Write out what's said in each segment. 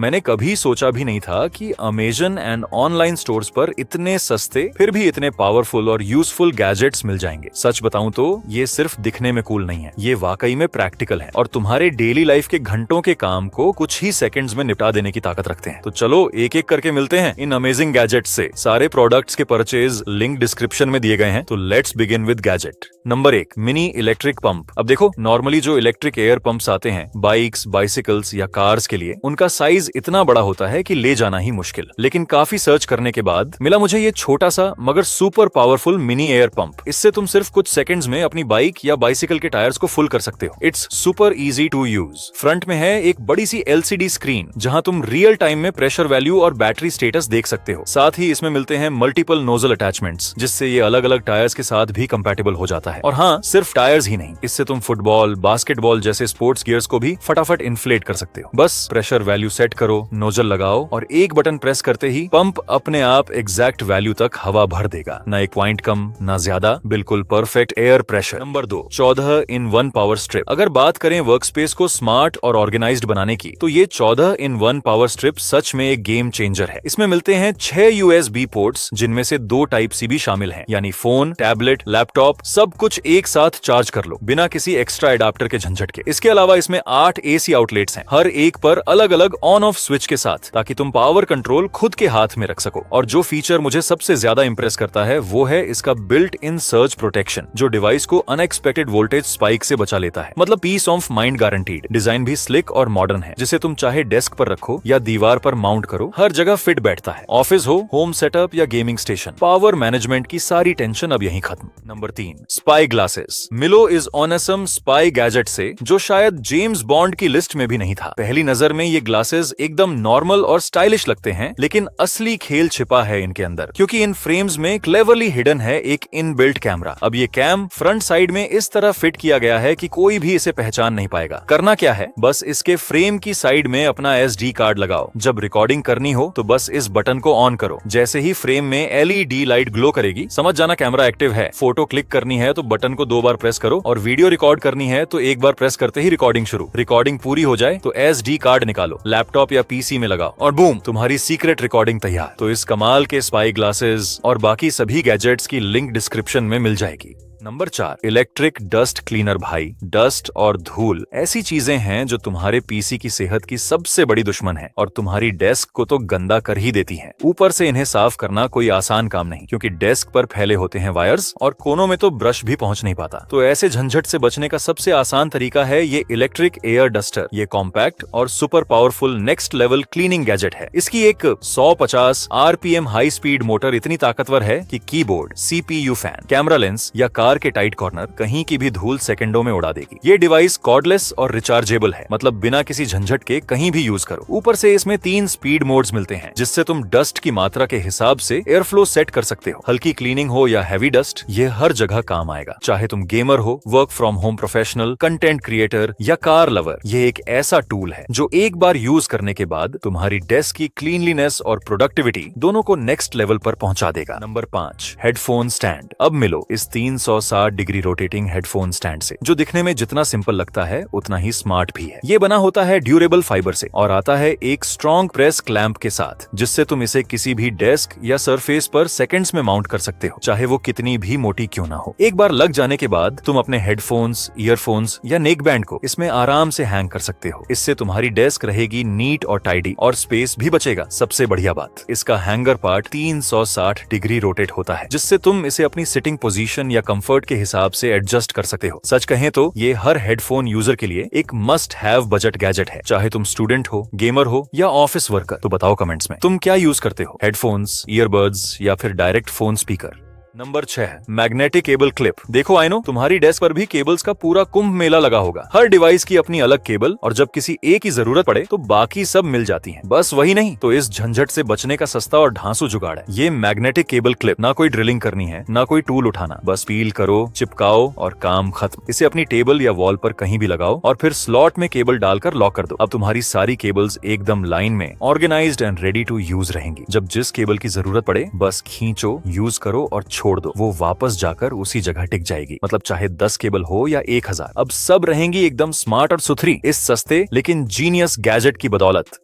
मैंने कभी सोचा भी नहीं था कि अमेजन एंड ऑनलाइन स्टोर्स पर इतने सस्ते फिर भी इतने पावरफुल और यूजफुल गैजेट्स मिल जाएंगे। सच बताऊं तो ये सिर्फ दिखने में कूल नहीं है, ये वाकई में प्रैक्टिकल है और तुम्हारे डेली लाइफ के घंटों के काम को कुछ ही सेकंड्स में निपटा देने की ताकत रखते हैं। तो चलो एक एक करके मिलते हैं इन अमेजिंग गैजेट्स से। सारे प्रोडक्ट्स के परचेज लिंक डिस्क्रिप्शन में दिए गए हैं, तो let's begin with gadget number 1, mini electric pump. अब देखो, नॉर्मली जो इलेक्ट्रिक एयर पंप्स आते हैं बाइक्स, बाइसिकल्स या कार्स के लिए, उनका साइज इतना बड़ा होता है कि ले जाना ही मुश्किल। लेकिन काफी सर्च करने के बाद मिला मुझे ये छोटा सा मगर super powerful mini air pump. इससे तुम सिर्फ कुछ सेकंड्स में अपनी बाइक या बाइसिकल के टायर्स को फुल कर सकते हो। It's super easy to use. Front में है एक बड़ी सी LCD स्क्रीन जहां तुम रियल टाइम में प्रेशर वैल्यू और बैटरी स्टेटस देख सकते हो। साथ ही इसमें मिलते हैं मल्टीपल नोजल अटैचमेंट्स, जिससे ये अलग अलग टायर्स के साथ भी कंपैटिबल हो जाता है। और हाँ, सिर्फ टायर्स ही नहीं, इससे तुम फुटबॉल, बास्केटबॉल जैसे स्पोर्ट्स गियर्स को भी फटाफट इन्फ्लेट कर सकते हो। बस प्रेशर वैल्यू सेट करो, नोजल लगाओ और एक बटन प्रेस करते ही पंप अपने आप एग्जैक्ट वैल्यू तक हवा भर देगा। ना एक पॉइंट कम ना ज्यादा, बिल्कुल perfect air pressure. Number 2, 14 in 1 power strip. अगर बात करें वर्क स्पेस को स्मार्ट और ऑर्गेनाइज्ड बनाने की, तो ये 14 in 1 पावर स्ट्रिप सच में एक गेम चेंजर है। इसमें मिलते हैं 6 USB पोर्ट्स, जिनमें से 2 टाइप सी भी शामिल हैं, यानी फोन, टैबलेट, लैपटॉप सब कुछ एक साथ चार्ज कर लो बिना किसी एक्स्ट्रा एडाप्टर के झंझट के। इसके अलावा इसमें 8 AC आउटलेट्स हैं, हर एक पर अलग अलग ऑन ऑफ स्विच के साथ, ताकि तुम पावर कंट्रोल खुद के हाथ में रख सको। और जो फीचर मुझे सबसे ज्यादा इंप्रेस करता है वो है इसका बिल्ट इन सर्ज प्रोटेक्शन, जो डिवाइस को अनएक्सपेक्टेड वोल्टेज स्पाइक से बचा लेता है। मतलब peace of mind guaranteed. Design भी स्लिक और मॉडर्न है, जिसे तुम चाहे डेस्क पर रखो या दीवार पर माउंट करो, हर जगह फिट बैठता है। ऑफिस हो, होम सेटअप या गेमिंग स्टेशन, पावर मैनेजमेंट की सारी टेंशन अब यहीं खत्म। Number 3, spy glasses. मिलो इज ऑनेसम स्पाई गैजेट से, जो शायद जेम्स बॉन्ड की लिस्ट में भी नहीं था। पहली नजर में ये ग्लासेस एकदम नॉर्मल और स्टाइलिश लगते हैं, लेकिन असली खेल छिपा है इनके अंदर, क्योंकि इन फ्रेम्स में क्लेवरली हिडन है एक इनबिल्ट कैमरा। अब ये कैम फ्रंट साइड में इस तरह फिट किया गया है कि कोई भी इसे पहचान नहीं पाएगा। करना क्या है, बस इसके फ्रेम की साइड में अपना SD कार्ड लगाओ। जब रिकॉर्डिंग करनी हो तो बस इस बटन को ऑन करो। जैसे ही फ्रेम में LED लाइट ग्लो करेगी, समझ जाना कैमरा एक्टिव है। फोटो क्लिक करनी है तो बटन को 2 बार प्रेस करो, और वीडियो रिकॉर्ड करनी है तो एक बार प्रेस करते ही रिकॉर्डिंग शुरू। रिकॉर्डिंग पूरी हो जाए तो SD कार्ड निकालो, लैपटॉप या PC में लगाओ और बूम, तुम्हारी सीक्रेट रिकॉर्डिंग तैयार। तो इस कमाल के स्पाई ग्लासेस और बाकी सभी गैजेट्स की लिंक डिस्क्रिप्शन में मिल जाएगी। Number 4, electric dust cleaner. भाई, डस्ट और धूल ऐसी चीजें हैं जो तुम्हारे PC की सेहत की सबसे बड़ी दुश्मन है और तुम्हारी डेस्क को तो गंदा कर ही देती हैं। ऊपर से इन्हें साफ करना कोई आसान काम नहीं, क्योंकि डेस्क पर फैले होते हैं वायर्स और कोनों में तो ब्रश भी पहुंच नहीं पाता। तो ऐसे झंझट से बचने का सबसे आसान तरीका है ये इलेक्ट्रिक एयर डस्टर। ये कॉम्पैक्ट और super powerful next level cleaning gadget है। इसकी एक 150 RPM हाई स्पीड मोटर इतनी ताकतवर है कि keyboard, CPU fan, camera lens या कार के टाइट कॉर्नर, कहीं की भी धूल सेकंडों में उड़ा देगी। ये डिवाइस कॉर्डलेस और रिचार्जेबल है, मतलब बिना किसी झंझट के कहीं भी यूज करो। ऊपर से इसमें 3 स्पीड मोड्स मिलते हैं, जिससे तुम डस्ट की मात्रा के हिसाब से एयर फ्लो सेट कर सकते हो। हल्की क्लीनिंग हो या हैवी डस्ट, ये हर जगह काम आएगा। चाहे तुम गेमर हो, work from home professional, content creator या कार लवर, ये एक ऐसा टूल है जो एक बार यूज करने के बाद तुम्हारी डेस्क की क्लीनलीनेस और प्रोडक्टिविटी दोनों को नेक्स्ट लेवल पर पहुंचा देगा। Number 5, headphone stand. अब मिलो इस 360 डिग्री रोटेटिंग हेडफोन स्टैंड से, जो दिखने में जितना सिंपल लगता है उतना ही स्मार्ट भी है। ये बना होता है ड्यूरेबल फाइबर से और आता है एक स्ट्रॉन्ग प्रेस क्लैंप के साथ, जिससे तुम इसे किसी भी डेस्क या सरफेस पर सेकंड्स में माउंट कर सकते हो, चाहे वो कितनी भी मोटी क्यों ना हो। एक बार लग जाने के बाद तुम अपने हेडफोन्स, ईयरफोन्स या नेक बैंड को इसमें आराम से हैंग कर सकते हो। इससे तुम्हारी डेस्क रहेगी नीट और टाइडी और स्पेस भी बचेगा। सबसे बढ़िया बात, इसका हैंगर पार्ट 360 डिग्री रोटेट होता है, जिससे तुम इसे अपनी सिटिंग पोजीशन या कंफर्ट के हिसाब से एडजस्ट कर सकते हो। सच कहें तो ये हर हेडफोन यूजर के लिए एक मस्ट हैव बजट गैजेट है, चाहे तुम स्टूडेंट हो, गेमर हो या ऑफिस वर्कर। तो बताओ कमेंट्स में तुम क्या यूज करते हो, हेडफोन्स, ईयरबड्स या फिर direct phone speaker. Number 6, magnetic cable clip. देखो आई नो तुम्हारी डेस्क पर भी केबल्स का पूरा कुंभ मेला लगा होगा। हर डिवाइस की अपनी अलग केबल, और जब किसी एक की जरूरत पड़े तो बाकी सब मिल जाती हैं। बस वही नहीं, तो इस झंझट से बचने का सस्ता और ढांसू जुगाड़ है ये मैग्नेटिक केबल क्लिप। ना कोई ड्रिलिंग करनी है, ना कोई टूल उठाना, बस पील करो, चिपकाओ और काम खत्म। इसे अपनी टेबल या वॉल पर कहीं भी लगाओ और फिर स्लॉट में केबल डालकर लॉक कर दो। अब तुम्हारी सारी केबल्स एकदम लाइन में organised and ready to use रहेंगी। जब जिस केबल की जरूरत पड़े बस खींचो, यूज करो और छोड़ दो, वो वापस जाकर उसी जगह टिक जाएगी। मतलब चाहे 10 केबल हो या 1000, अब सब रहेंगी एकदम स्मार्ट और सुथरी इस सस्ते लेकिन जीनियस गैजेट की बदौलत।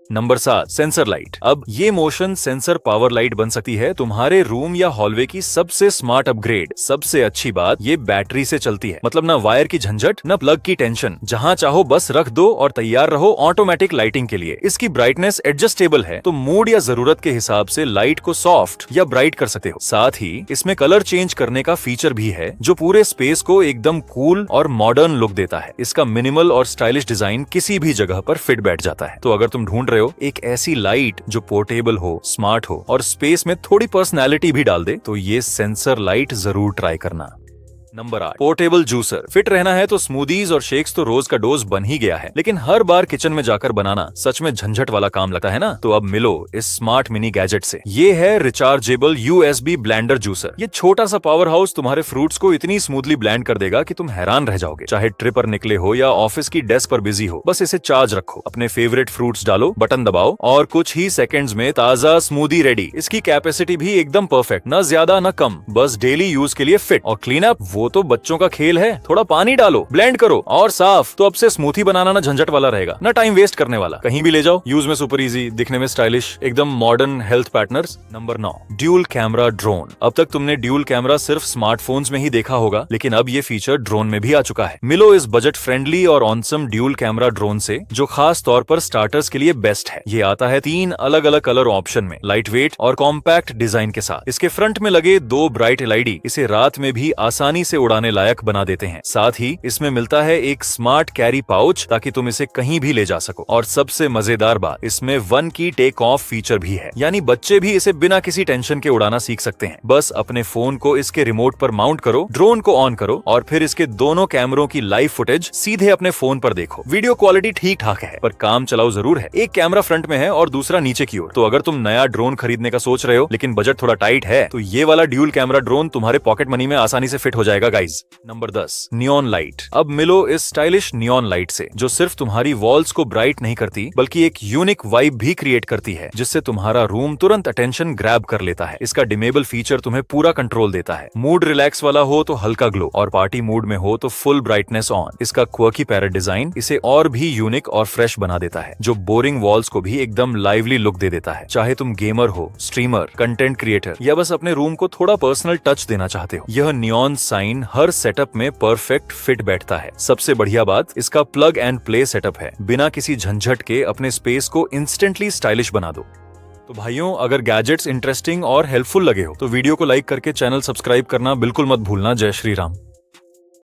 Number 7 sensor light. अब ये मोशन सेंसर पावर लाइट बन सकती है तुम्हारे रूम या हॉलवे की सबसे स्मार्ट अपग्रेड। सबसे अच्छी बात, ये बैटरी से चलती है, मतलब ना वायर की झंझट न प्लग की टेंशन। जहां चाहो बस रख दो और तैयार रहो ऑटोमेटिक लाइटिंग के लिए। इसकी ब्राइटनेस एडजस्टेबल है, तो मूड या जरूरत के हिसाब से लाइट को सॉफ्ट या ब्राइट कर सकते हो। साथ ही इसमें कलर चेंज करने का फीचर भी है, जो पूरे स्पेस को एकदम कूल और मॉडर्न लुक देता है। इसका मिनिमल और स्टाइलिश डिजाइन किसी भी जगह पर फिट बैठ जाता है। तो अगर तुम ढूंढ रहे हो एक ऐसी लाइट जो पोर्टेबल हो, स्मार्ट हो और स्पेस में थोड़ी पर्सनैलिटी भी डाल दे, तो ये सेंसर लाइट जरूर ट्राई करना। Number 8 portable juicer. फिट रहना है तो स्मूदीज और शेक्स तो रोज का डोज बन ही गया है, लेकिन हर बार किचन में जाकर बनाना सच में झंझट वाला काम लगता है ना। तो अब मिलो इस स्मार्ट मिनी गैजेट से। ये है रिचार्जेबल USB ब्लेंडर जूसर। ये छोटा सा पावर हाउस तुम्हारे फ्रूट्स को इतनी स्मूथली ब्लेंड कर देगा कि तुम हैरान रह जाओगे। चाहे ट्रिप पर निकले हो या ऑफिस की डेस्क पर बिजी हो, बस इसे चार्ज रखो, अपने फेवरेट फ्रूट्स डालो, बटन दबाओ और कुछ ही सेकंड्स में ताजा स्मूदी रेडी। इसकी कैपेसिटी भी एकदम परफेक्ट, न ज्यादा न कम, बस डेली यूज के लिए फिट। और क्लीन अप वो तो बच्चों का खेल है, थोड़ा पानी डालो, ब्लेंड करो और साफ। तो अब से स्मूथी बनाना ना झंझट वाला रहेगा, ना टाइम वेस्ट करने वाला। कहीं भी ले जाओ, यूज में सुपर इजी, दिखने में स्टाइलिश, एकदम modern health partners. Number 9 dual camera drone. अब तक तुमने ड्यूल कैमरा सिर्फ स्मार्टफोन्स में ही देखा होगा, लेकिन अब ये फीचर ड्रोन में भी आ चुका है। मिलो इस बजट फ्रेंडली और ऑनसम ड्यूल कैमरा ड्रोन से, जो खास तौर पर स्टार्टर्स के लिए बेस्ट है। ये आता है 3 अलग अलग कलर ऑप्शन में, लाइट वेट और कॉम्पैक्ट डिजाइन के साथ। इसके फ्रंट में लगे 2 ब्राइट LED इसे रात में भी आसानी से उड़ाने लायक बना देते हैं। साथ ही इसमें मिलता है एक स्मार्ट कैरी पाउच, ताकि तुम इसे कहीं भी ले जा सको। और सबसे मजेदार बात, इसमें 1 की टेक ऑफ फीचर भी है, यानी बच्चे भी इसे बिना किसी टेंशन के उड़ाना सीख सकते हैं। बस अपने फोन को इसके रिमोट पर माउंट करो, ड्रोन को ऑन करो और फिर इसके दोनों कैमरों की लाइव फुटेज सीधे अपने फोन पर देखो। वीडियो क्वालिटी ठीक ठाक है, पर काम चलाओ जरूर है। एक कैमरा फ्रंट में है और दूसरा नीचे की ओर। तो अगर तुम नया ड्रोन खरीदने का सोच रहे हो लेकिन बजट थोड़ा टाइट है, तो ये वाला ड्यूल कैमरा ड्रोन तुम्हारे पॉकेट मनी में आसानी से फिट हो जाएगा गाइज। Number 10 neon light. अब मिलो इस स्टाइलिश नियॉन लाइट से, जो सिर्फ तुम्हारी वॉल्स को ब्राइट नहीं करती, बल्कि एक यूनिक वाइब भी क्रिएट करती है, जिससे तुम्हारा रूम तुरंत अटेंशन ग्रैब कर लेता है। इसका डिमेबल फीचर तुम्हें पूरा कंट्रोल देता है। मूड रिलैक्स वाला हो तो हल्का ग्लो, और पार्टी मूड में हो तो फुल ब्राइटनेस ऑन। इसका क्वर्की पैरेट डिजाइन इसे और भी यूनिक और फ्रेश बना देता है, जो बोरिंग वॉल्स को भी एकदम लाइवली लुक दे देता है। चाहे तुम गेमर हो, स्ट्रीमर, कंटेंट क्रिएटर या बस अपने रूम को थोड़ा पर्सनल टच देना चाहते हो, यह नियॉन साइन हर सेटअप में परफेक्ट फिट बैठता है। सबसे बढ़िया बात, इसका प्लग एंड प्ले सेटअप है। बिना किसी झंझट के अपने स्पेस को इंस्टेंटली स्टाइलिश बना दो। तो भाइयों, अगर गैजेट्स इंटरेस्टिंग और हेल्पफुल लगे हो तो वीडियो को लाइक करके चैनल सब्सक्राइब करना बिल्कुल मत भूलना। जय श्री राम।